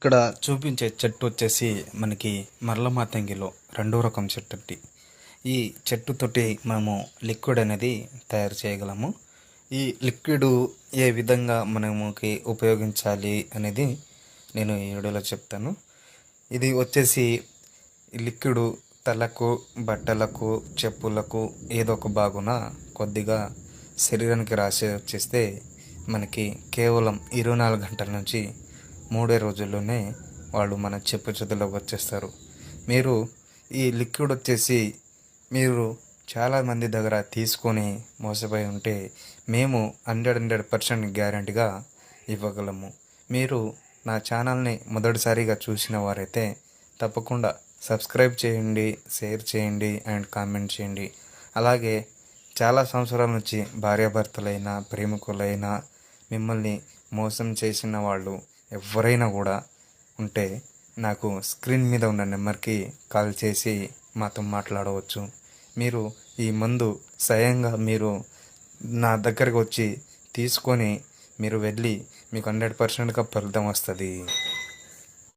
ఇక్కడ చూపించే చెట్టు వచ్చేసి మనకి మరలమాతంగిలో రెండో రకం చెట్టు అండి. ఈ చెట్టుతోటి మనము లిక్విడ్ అనేది తయారు చేయగలము. ఈ లిక్విడ్ ఏ విధంగా మనముకి ఉపయోగించాలి అనేది నేను ఈ వీడియోలో చెప్తాను. ఇది వచ్చేసి లిక్విడ్ తలకు, బట్టలకు, చెప్పులకు ఏదో ఒక భాగున కొద్దిగా శరీరానికి రాసి వచ్చేస్తే మనకి కేవలం 24 గంటల నుంచి 3 రోజుల్లోనే వాళ్ళు మన చెప్పు చేతుల్లోకి వచ్చేస్తారు. మీరు ఈ లిక్విడ్ వచ్చేసి మీరు చాలామంది దగ్గర తీసుకొని మోసపోయి ఉంటే మేము 100% గ్యారెంటీగా ఇవ్వగలము. మీరు నా ఛానల్ని మొదటిసారిగా చూసిన వారైతే తప్పకుండా సబ్స్క్రైబ్ చేయండి, షేర్ చేయండి అండ్ కామెంట్ చేయండి. అలాగే చాలా సంవత్సరాల నుంచి భార్యాభర్తలైనా, ప్రేమికులైనా మిమ్మల్ని మోసం చేసిన వాళ్ళు ఎవరైనా కూడా ఉంటే నాకు స్క్రీన్ మీద ఉన్న నెంబర్కి కాల్ చేసి మాతో మాట్లాడవచ్చు. మీరు ఈ మందు స్వయంగా మీరు నా దగ్గరకు వచ్చి తీసుకొని మీరు వెళ్ళి మీకు 100%గా ఫలితం వస్తుంది.